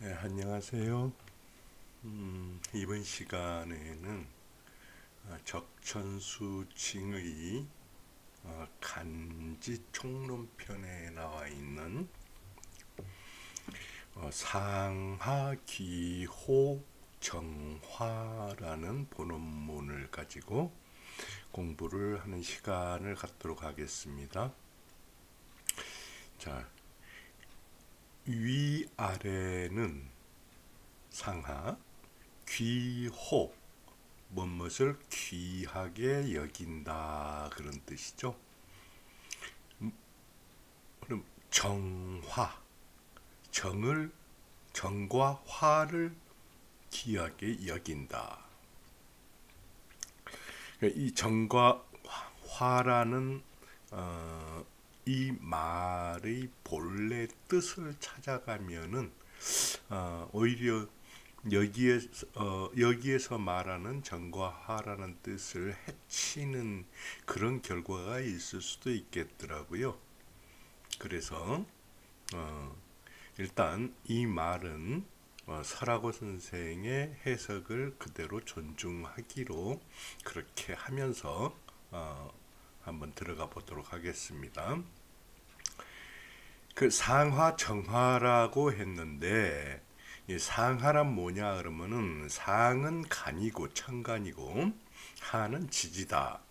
네, 안녕하세요. 이번 시간에는 적천수 징의 간지 총론편에 나와 있는 상하기호 정화라는 본원문을 가지고 공부를 하는 시간을 갖도록 하겠습니다. 자, 위아래는 상하, 귀호, 무엇을 귀하게 여긴다 그런 뜻이죠. 그럼 정화, 정과 화를 귀하게 여긴다. 이 정과 화라는 이 말의 본래 뜻을 찾아가면은 오히려 여기에서 말하는 정과 화라는 뜻을 해치는 그런 결과가 있을 수도 있겠더라고요. 그래서 일단 이 말은 설하고 선생의 해석을 그대로 존중하기로 그렇게 하면서 한번 들어가 보도록 하겠습니다. 그 상하 정화라고 했는데 이 상하란 뭐냐 그러면은 상은 간이고 천간이고 하는 지지다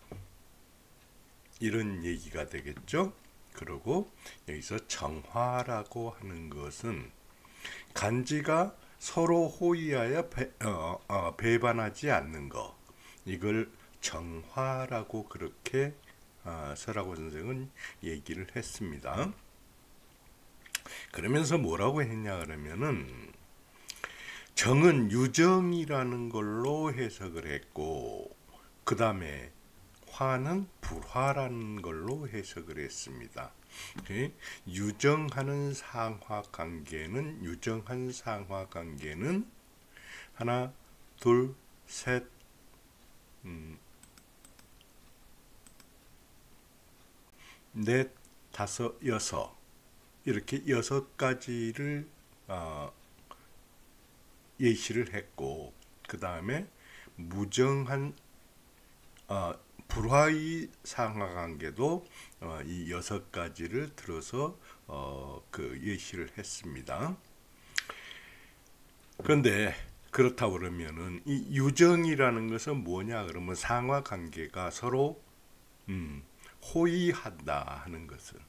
이런 얘기가 되겠죠. 그리고 여기서 정화라고 하는 것은 간지가 서로 호위하여 배반하지 않는 것, 이걸 정화라고 그렇게 설하고 선생은 얘기를 했습니다. 그러면서 뭐라고 했냐 그러면은 정은 유정이라는 걸로 해석을 했고 그 다음에 화는 불화라는 걸로 해석을 했습니다. 유정한 상하관계는 하나, 둘, 셋, 넷, 다섯, 여섯 이렇게 6가지를 예시를 했고 그 다음에 무정한 불화의 상하관계도 이 6가지를 들어서 그 예시를 했습니다. 그런데 그렇다 그러면은 이 유정이라는 것은 뭐냐 그러면 상하관계가 서로 호의한다 하는 것을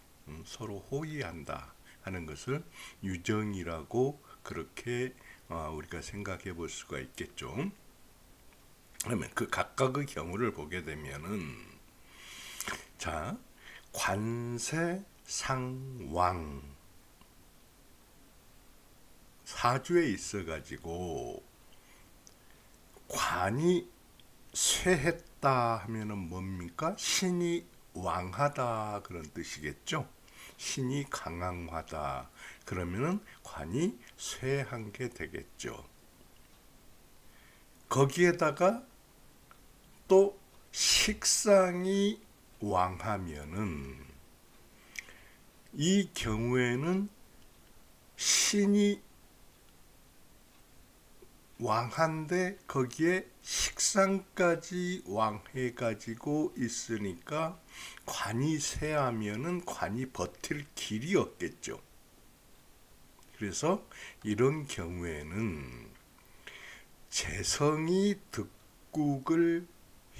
서로 호의한다 하는 것을 유정이라고 그렇게 우리가 생각해 볼 수가 있겠죠. 그러면 그 각각의 경우를 보게 되면은 자 관세 상왕 사주에 있어 가지고 관이 쇠했다 하면은 뭡니까? 신이 왕하다 그런 뜻이겠죠. 신이 강왕하다 그러면은 관이 쇠한 게 되겠죠. 거기에다가 또 식상이 왕하면은 이 경우에는 신이 왕한데 거기에 식상까지 왕해 가지고 있으니까 관이 쇠하면은 관이 버틸 길이 없겠죠. 그래서 이런 경우에는 재성이 득국을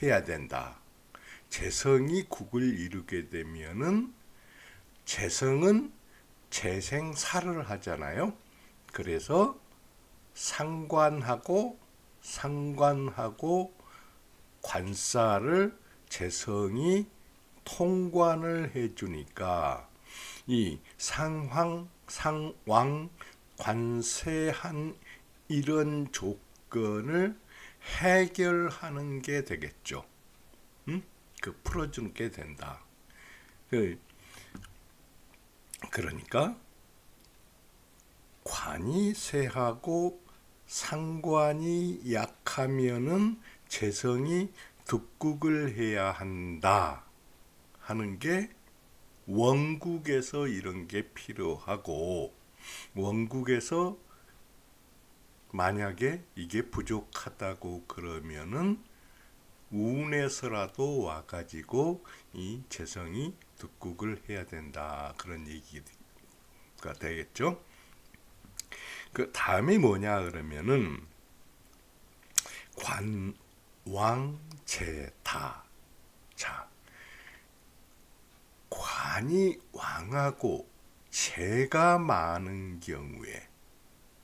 해야 된다. 재성이 국을 이루게 되면은 재성은 재생사를 하잖아요. 그래서 상관하고 관사를 재성이 통관을 해주니까 이 상왕, 관세한 이런 조건을 해결하는 게 되겠죠. 그 풀어주는 게 된다. 그러니까 관이 쇠하고 상관이 약하면은 재성이 득국을 해야 한다 하는 게 원국에서 이런 게 필요하고 원국에서 만약에 이게 부족하다고 그러면은 운에서라도 와가지고 이 재성이 득국을 해야 된다, 그런 얘기가 되겠죠. 그 다음이 뭐냐 그러면은 관왕제타. 자, 관이 왕하고 재가 많은 경우에,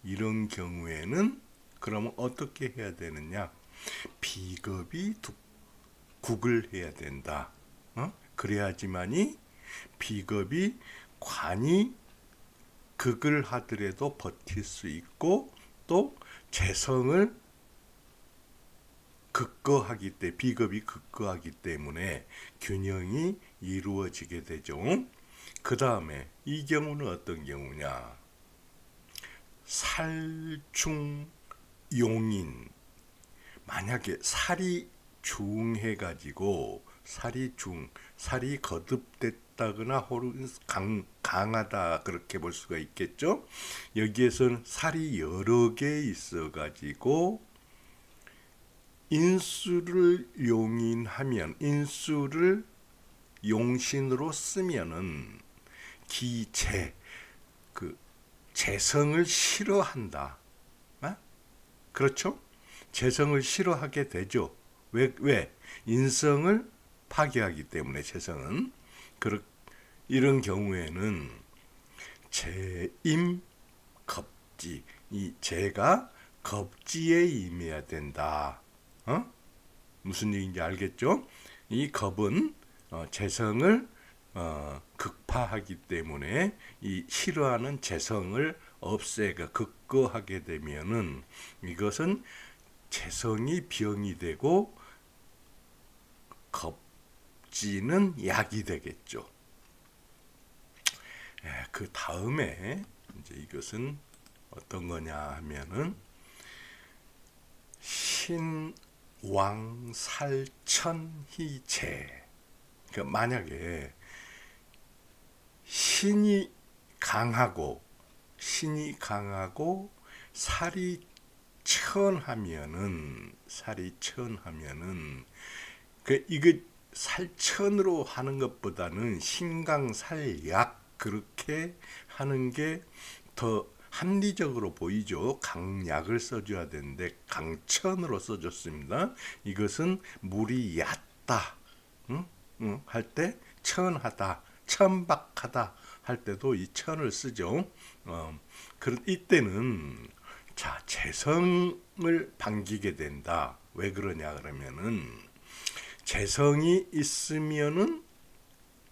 이런 경우에는 그러면 어떻게 해야 되느냐? 비겁이 국을 해야 된다. 그래야지만이 비겁이 관이 극을 하더라도 버틸 수 있고, 또 재성을 극거하기 때문에, 비겁이 극거하기 때문에 균형이 이루어지게 되죠. 그 다음에 이 경우는 어떤 경우냐? 살중용인. 만약에 살이 중해가지고 살이 거듭됐다거나 강하다, 그렇게 볼 수가 있겠죠. 여기에서는 살이 여러 개 있어가지고 인수를 용인하면, 인수를 용신으로 쓰면은 기재, 그 재성을 싫어한다. 그렇죠? 재성을 싫어하게 되죠. 왜? 인성을 파괴하기 때문에. 재성은 이런 경우에는 재임 겁지, 이 재가 겁지에 임해야 된다. 무슨 얘기인지 알겠죠? 이 겁은 재성을 극파하기 때문에 이 싫어하는 재성을 극거하게 되면은 이것은 재성이 병이 되고 겁지는 약이 되겠죠. 그 다음에 이제 이것은 어떤 거냐 하면은 신왕살천희재. 그러니까 만약에 신이 강하고 살이 천하면은 이거 살천으로 하는 것보다는 신강살약, 그렇게 하는 게 더 합리적으로 보이죠. 강약을 써줘야 되는데 강천으로 써줬습니다. 이것은 물이 얕다 할 때 천하다, 천박하다 할 때도 이 천을 쓰죠. 이때는 자, 재성을 반기게 된다. 왜 그러냐 그러면은 재성이 있으면은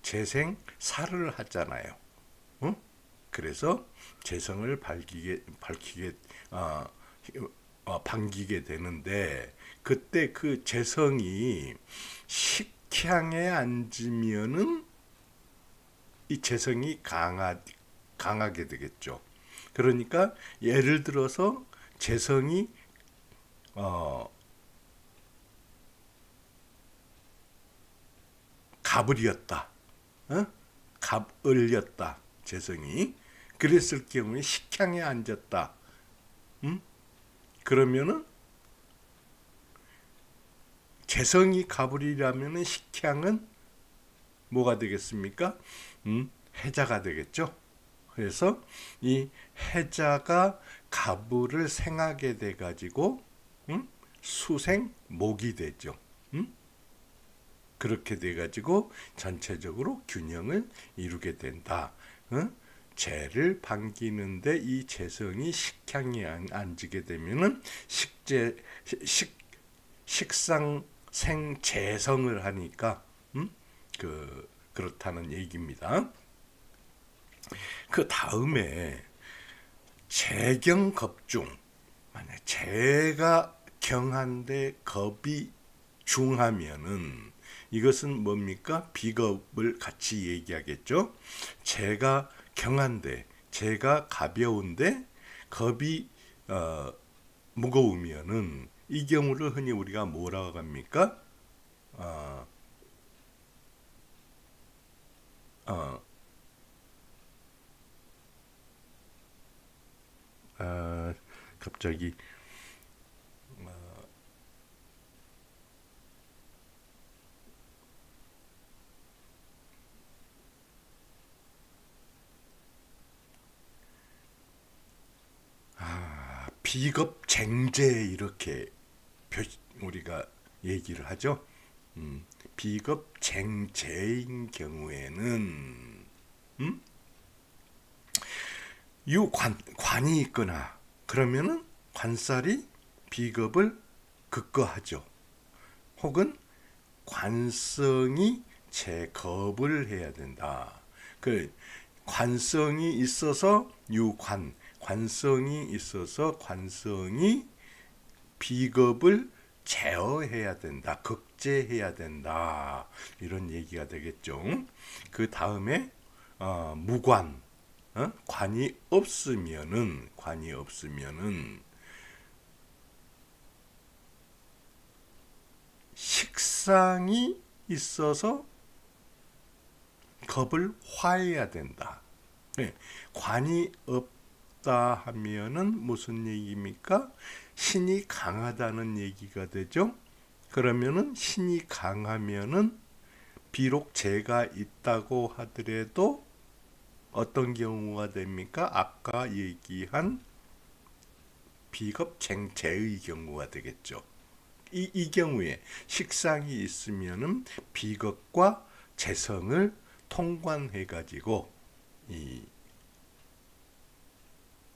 재생살을 하잖아요. 그래서 재성을 반기게 되는데, 그때 그 재성이 식향에 앉으면은 이 재성이 강하게 되겠죠. 그러니까 예를 들어서 재성이 갑을이었다, 갑을렸다, 재성이. 그랬을 경우에 식향에 앉았다. 그러면은 재성이 갑을이라면은 식향은 뭐가 되겠습니까? 해자가 되겠죠. 그래서 이 해자가 갑을을 생하게 돼 가지고 수생목이 되죠. 그렇게 돼 가지고 전체적으로 균형을 이루게 된다. 재를 반기는데 이 재성이 식향에 앉게 되면은 식상생재성을 하니까 그렇다는 얘기입니다. 그 다음에 재경겁중. 만약 재가 경한데 겁이 중하면은 이것은 뭡니까? 비겁을 같이 얘기하겠죠. 재가 경한데, 재가 가벼운데 겁이 무거우면은 이 경우를 흔히 우리가 뭐라고 합니까? 갑자기 비겁쟁제 이렇게 우리가 얘기를 하죠. 비겁쟁제인 경우에는 관이 있거나 그러면은 관살이 비겁을 급거하죠. 혹은 관성이 제겁을 해야 된다. 그 관성이 있어서 관성이 있어서 관성이 비겁을 제어해야 된다. 극제해야 된다. 이런 얘기가 되겠죠. 그 다음에 무관, 관이 없으면은 식상이 있어서 겁을 화해야 된다. 네. 관이 없다 하면은 무슨 얘기입니까? 신이 강하다는 얘기가 되죠. 그러면은 신이 강하면은 비록 죄가 있다고 하더라도 어떤 경우가 됩니까? 아까 얘기한 비겁쟁제의 경우가 되겠죠. 이 경우에 식상이 있으면은 비겁과 재성을 통관해 가지고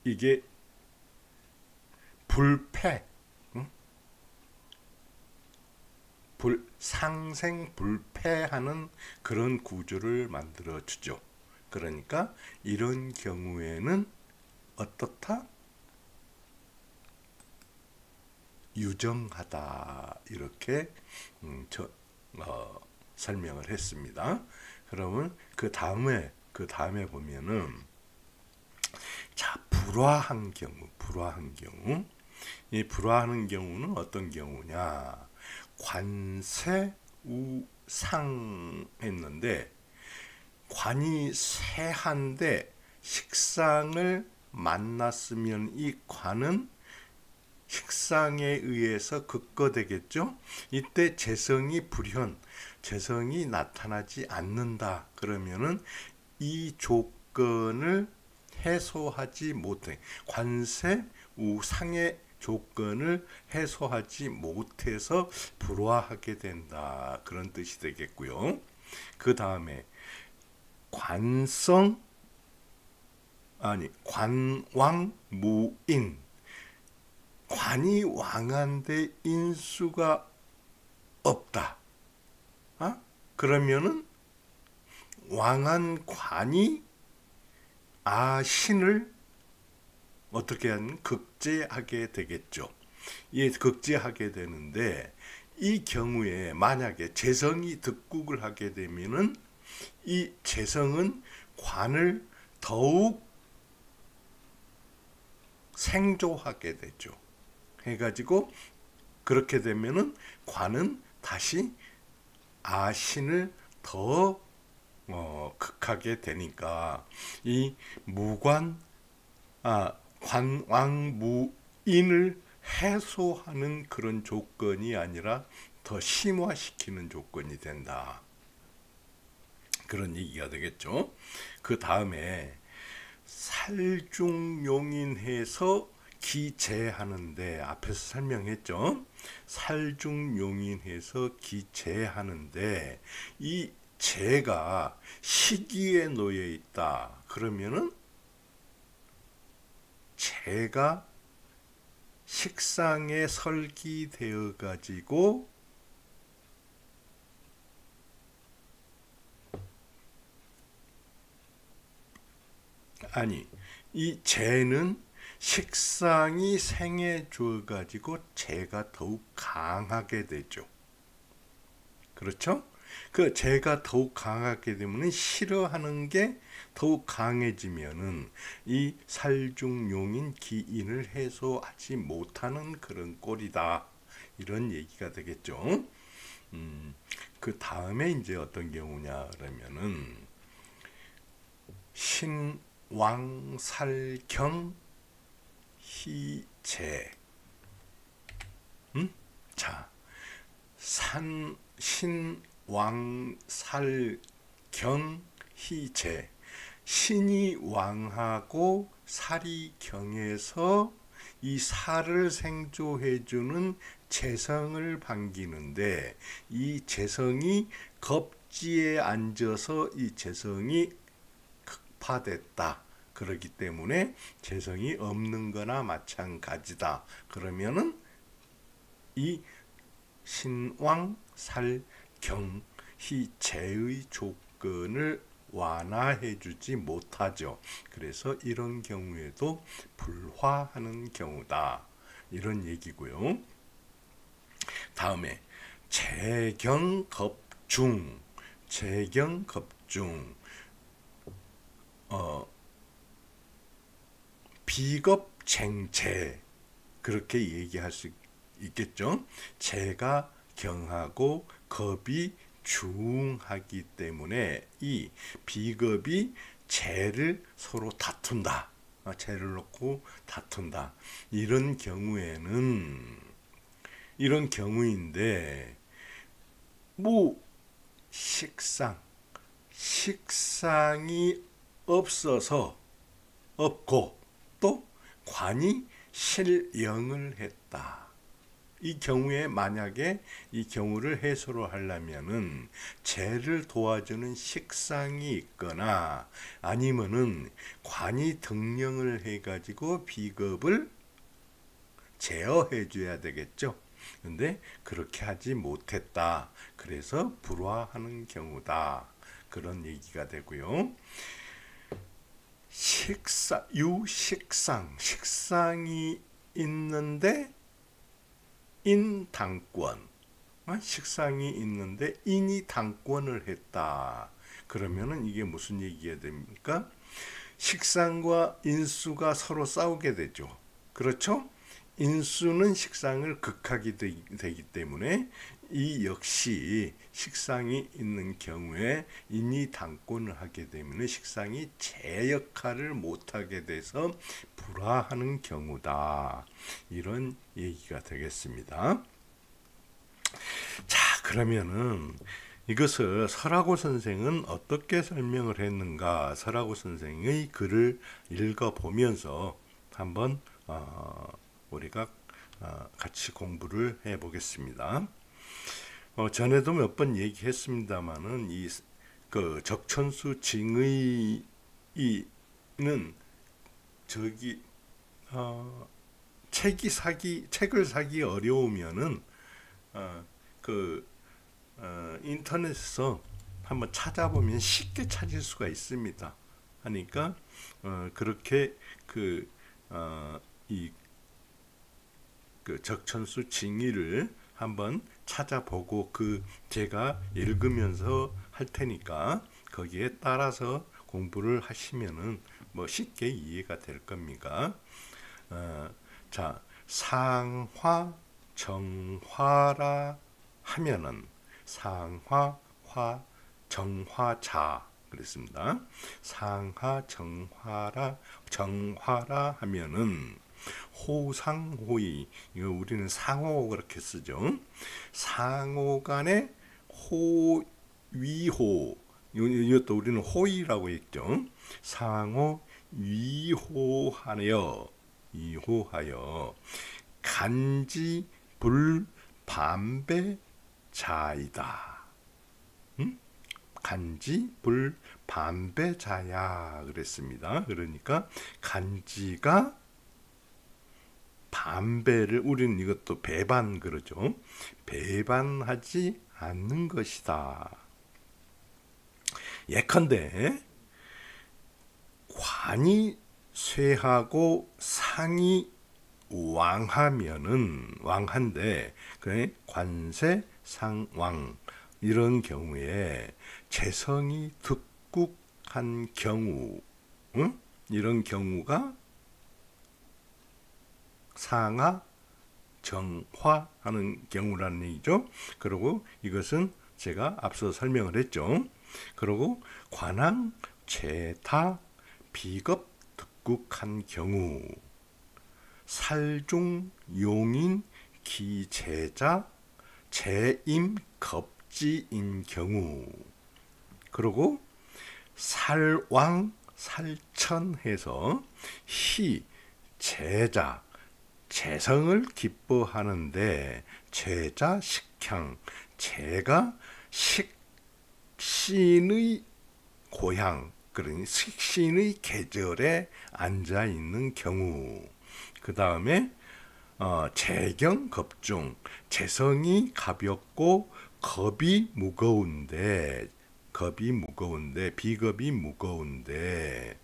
이게 불패, 상생 불패하는 그런 구조를 만들어 주죠. 그러니까 이런 경우에는 어떻다? 유정하다 이렇게 설명을 했습니다. 그러면 그 다음에 보면은 자 불화한 경우 이 불화하는 경우는 어떤 경우냐? 관세 우상 했는데 관이 세한데 식상을 만났으면 이 관은 식상에 의해서 극거되겠죠. 이때 재성이 재성이 나타나지 않는다. 그러면은 이 조건을 해소하지 못해 관세 우상의 조건을 해소하지 못해서 불화하게 된다. 그런 뜻이 되겠고요. 그 다음에 관왕무인, 관이 왕한데 인수가 없다. 그러면은 왕한 관이 신을 어떻게 하면 극제하게 되겠죠. 이 극제하게 되는데 이 경우에 만약에 재성이 득국을 하게 되면은 이 재성은 관을 더욱 생조하게 되죠. 해가지고 그렇게 되면은 관은 다시 신을 더 극하게 되니까 이 관왕무인을 해소하는 그런 조건이 아니라 더 심화시키는 조건이 된다. 그런 얘기가 되겠죠. 그 다음에 살중용인해서 기재하는데 앞에서 설명했죠. 살중용인해서 기재하는데 이 재가 시기에 놓여 있다. 그러면은 재가 식상에 설기되어 가지고 이 재는 식상이 생해 주어 가지고 재가 더욱 강하게 되죠. 그렇죠? 그 재가 더욱 강하게 되면 싫어하는 게 더욱 강해지면은 이 살중용인 기인을 해소하지 못하는 그런 꼴이다. 이런 얘기가 되겠죠. 그 다음에 이제 어떤 경우냐 그러면은 신왕살경 재. 자, 신왕살경희재. 신이 왕하고 살이 경해서 이 살을 생조해주는 재성을 반기는데, 이 재성이 겁지에 앉아서 이 재성이 극파됐다. 그렇기 때문에 재성이 없는 거나 마찬가지다. 그러면은 이 신왕살경희재의 조건을 완화해 주지 못하죠. 그래서 이런 경우에도 불화하는 경우다. 이런 얘기고요. 다음에 재경겁중. 재경겁중. 비겁쟁재. 그렇게 얘기할 수 있겠죠. 재가 경하고 겁이 중하기 때문에 이 비겁이 재를 서로 다툰다. 재를 놓고 다툰다. 이런 경우인데 뭐 식상이 없고 또 관이 실령을 했다. 이 경우에 만약에 이 경우를 해소로 하려면은 재를 도와주는 식상이 있거나 아니면은 관이 등령을 해가지고 비겁을 제어해 줘야 되겠죠. 근데 그렇게 하지 못했다. 그래서 불화하는 경우다. 그런 얘기가 되고요. 식상이 있는데 인당권. 식상이 있는데 인이 당권을 했다. 그러면은 이게 무슨 얘기가 됩니까? 식상과 인수가 서로 싸우게 되죠. 그렇죠? 인수는 식상을 극하게 되기 때문에 이 역시 식상이 있는 경우에 인이 당권을 하게 되면 식상이 재 역할을 못하게 돼서 불화하는 경우다. 이런 얘기가 되겠습니다. 자, 그러면은 이것을 설하고 선생은 어떻게 설명을 했는가? 설하고 선생의 글을 읽어보면서 한번 우리가 같이 공부를 해보겠습니다. 전에도 몇 번 얘기했습니다만은 그 적천수 징의는 책을 사기 어려우면은 인터넷에서 한번 찾아보면 쉽게 찾을 수가 있습니다. 하니까 그렇게 이 적천수 징의를 한번 찾아보고 제가 읽으면서 할 테니까 거기에 따라서 공부를 하시면은 뭐 쉽게 이해가 될 겁니다. 자, 상화 정화라 하면은 상화 화 정화자 그랬습니다. 상하 정화라 하면은 호상호의, 이거 우리는 상호 그렇게 쓰죠. 상호 간의 위호, 이것도 우리는 호의라고 했죠. 상호 위호하여 간지 불반배 자이다. 간지 불반배 자야 그랬습니다. 그러니까 간지가 반배를, 우리는 이것도 배반 그러죠. 배반하지 않는 것이다. 예컨대 관이 쇠하고 상이 왕한데 그래 관세 상왕 이런 경우에 재성이 득국한 경우, 이런 경우가 상하 정화하는 경우라는 얘기죠. 그리고 이것은 제가 앞서 설명을 했죠. 그리고 관왕 재타 비겁 득국한 경우, 살중 용인 기재자 재임 겁지인 경우, 그리고 살왕 살천해서 희 제자 재성을 기뻐하는데 제자 식향 제가 식신의 고향, 그러니 식신의 계절에 앉아 있는 경우, 그 다음에 재경 겁중 재성이 가볍고 겁이 무거운데 비겁이 무거운데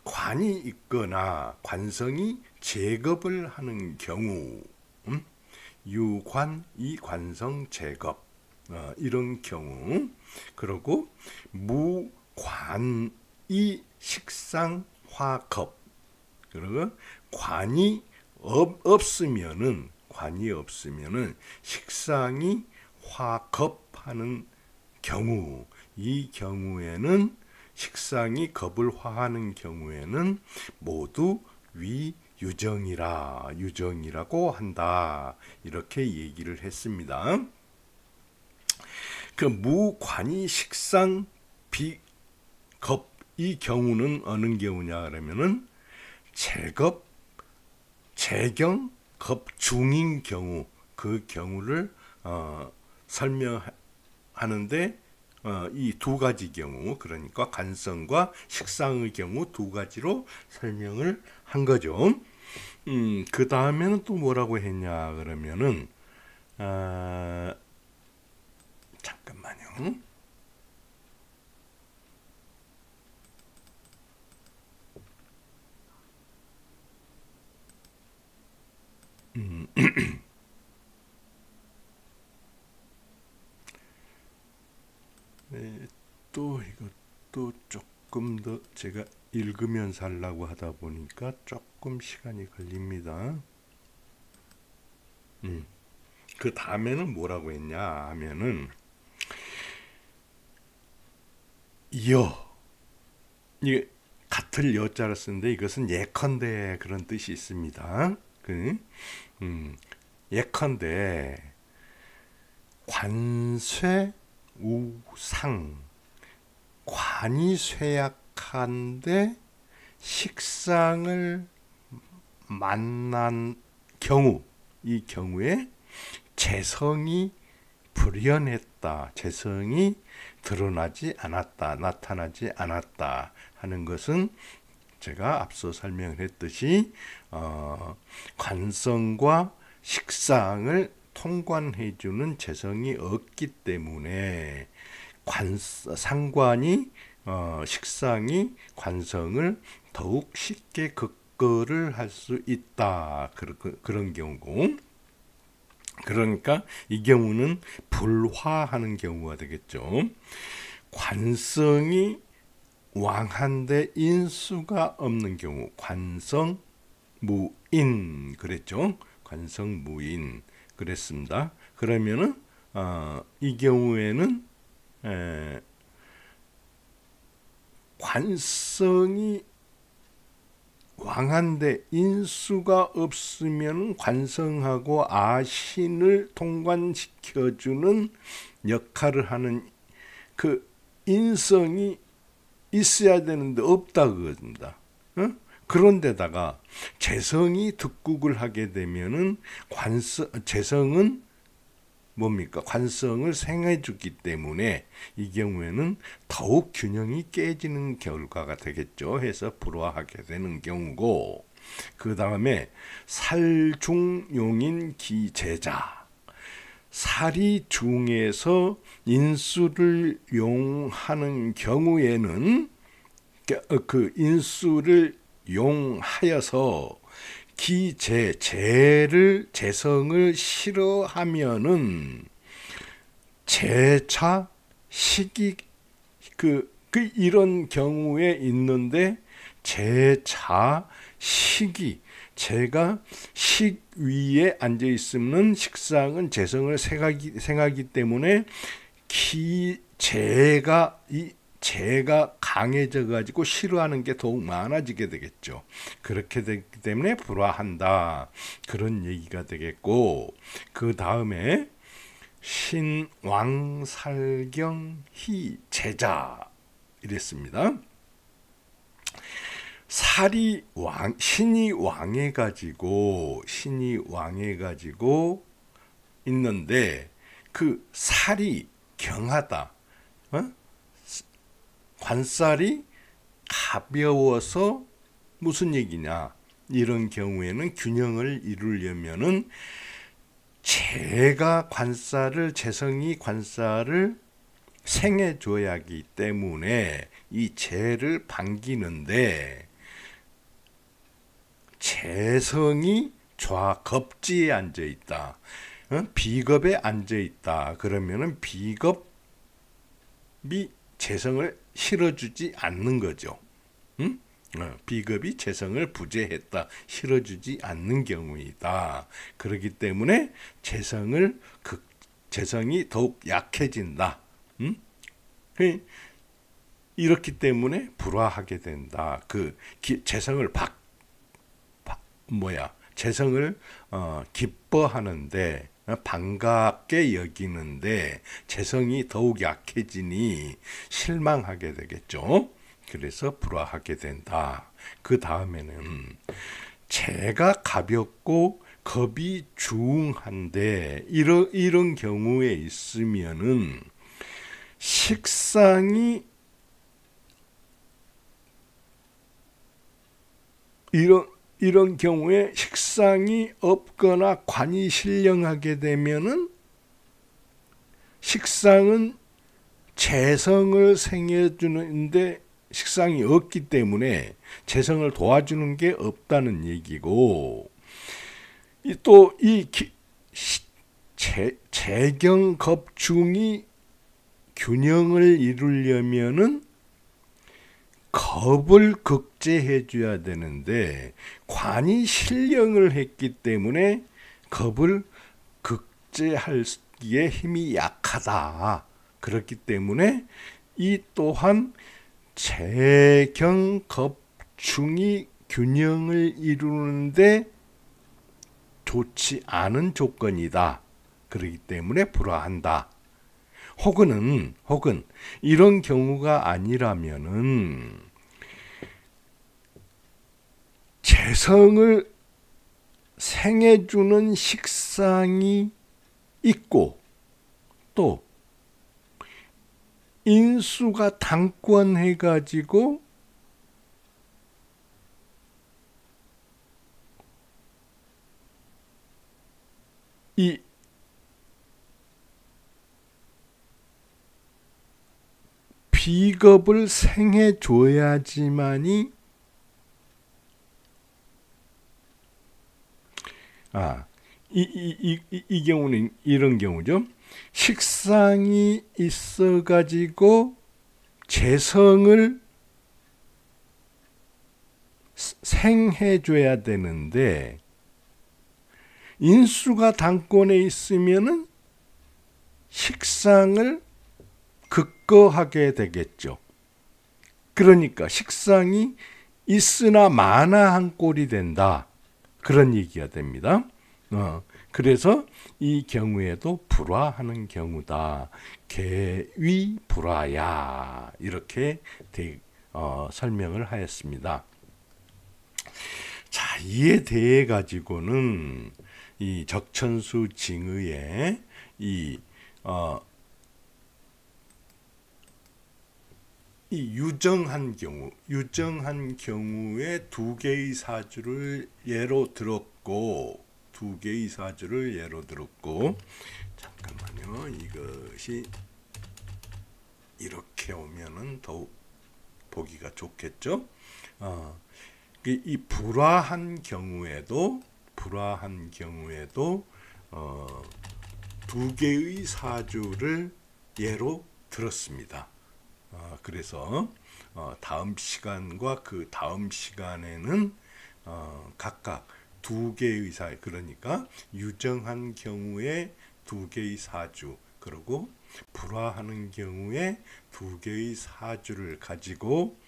관이 있거나 관성이 제겁을 하는 경우, 유관 이 관성 제겁, 이런 경우, 그리고 무관이 식상 화겁, 그리고 관이 없으면은 식상이 화겁하는 경우, 이 경우에는 식상이 겁을 화하는 경우에는 모두 유정이라고 한다, 이렇게 얘기를 했습니다. 그 무관이 식상 비겁, 이 경우는 어느 경우냐 그러면은 재경 겁 중인 경우, 그 경우를 설명하는데 이 두 가지 경우, 그러니까 관성과 식상의 경우 두 가지로 설명을 한 거죠. 그 다음에는 또 뭐라고 했냐 그러면은 잠깐만요. 네, 또 이것도 조금 더 제가 읽으면서 하려고 하다 보니까 조금 시간이 걸립니다. 그 다음에는 뭐라고 했냐 하면은 이게 같을 여자를 쓰는데 이것은 예컨대 그런 뜻이 있습니다. 예컨대 관쇠 우상, 관이 쇠약한데 식상을 만난 경우, 이 경우에 재성이 불현했다, 재성이 드러나지 않았다, 나타나지 않았다 하는 것은 제가 앞서 설명을 했듯이 관성과 식상을 통관해주는 재성이 없기 때문에 상관이 식상이 관성을 더욱 쉽게 극거를 할 수 있다, 그런 경우고, 그러니까 이 경우는 불화하는 경우가 되겠죠. 관성이 왕한데 인수가 없는 경우, 관성무인 그랬죠. 관성무인 그랬습니다. 그러면은 이 경우에는 관성이 왕한데 인수가 없으면 관성하고 아신을 통관시켜주는 역할을 하는 그 인성이 있어야 되는데 없다 그겁니다. 그런데다가 재성이 득국을 하게 되면은 재성은 뭡니까? 관성을 생해주기 때문에 이 경우에는 더욱 균형이 깨지는 결과가 되겠죠. 해서 불화하게 되는 경우고, 그 다음에 살중용인 기재자, 살이 중에서 인수를 용하는 경우에는 그 인수를 용하여서 재성을 싫어하면은 재차 식이 이런 경우에 있는데 재차 식이, 제가 식 위에 앉아 있으면 식상은 재성을 생하기 때문에 재가 이 재가 강해져 가지고 싫어하는 게 더욱 많아지게 되겠죠. 그렇게 되기 때문에 불화한다. 그런 얘기가 되겠고, 그 다음에 신왕살경희 제자 이랬습니다. 신이 왕해 가지고 있는데 그 살이 경하다. 관살이 가벼워서 무슨 얘기냐? 이런 경우에는 균형을 이루려면은 재성이 관살을 생해줘야 하기 때문에 이 재를 반기는데 재성이 겁지에 앉아 있다. 비겁에 앉아 있다. 그러면은 비겁이 재성을 실어주지 않는 거죠. 비겁이 재성을 부재했다. 실어주지 않는 경우이다. 그렇기 때문에 재성이 더욱 약해진다. 이렇기 때문에 불화하게 된다. 재성을 기뻐하는데 반갑게 여기는데 재성이 더욱 약해지니 실망하게 되겠죠. 그래서 불화하게 된다. 그 다음에는 재가 가볍고 겁이 중한데 이런 경우에 있으면은 식상이 이런 경우에 식상이 없거나 관이 신령하게 되면은 식상은 재성을 생해주는데 식상이 없기 때문에 재성을 도와주는 게 없다는 얘기고, 또 이 재경겁중이 균형을 이루려면은 겁을 극제해 줘야 되는데 관이 신령을 했기 때문에 겁을 극제하기에 힘이 약하다. 그렇기 때문에 이 또한 재경겁중이 균형을 이루는데 좋지 않은 조건이다. 그렇기 때문에 불화한다. 혹은 이런 경우가 아니라면은 재성을 생해주는 식상이 있고 또 인수가 당권해 가지고 이 비겁을 생해줘야지만이 이 경우는 이런 경우죠. 식상이 있어가지고 재성을 생해줘야 되는데 인수가 당권에 있으면은 식상을 극거하게 되겠죠. 그러니까 식상이 있으나 마나한 꼴이 된다. 그런 얘기가 됩니다. 그래서 이 경우에도 불화하는 경우다. 개위 불화야. 이렇게 설명을 하였습니다. 자, 이에 대해 가지고는 이 적천수 징의의 이 유정한 경우에 두 개의 사주를 예로 들었고, 잠깐만요. 이것이 이렇게 오면은 더욱 보기가 좋겠죠. 이 불화한 경우에도 두 개의 사주를 예로 들었습니다. 그래서 다음 시간과 그 다음 시간에는 각각 두 개의 그러니까 유정한 경우에 두 개의 사주, 그리고 불화하는 경우에 두 개의 사주를 가지고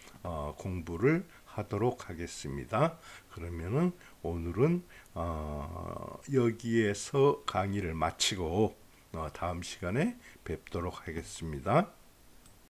공부를 하도록 하겠습니다. 그러면은 오늘은 여기에서 강의를 마치고 다음 시간에 뵙도록 하겠습니다.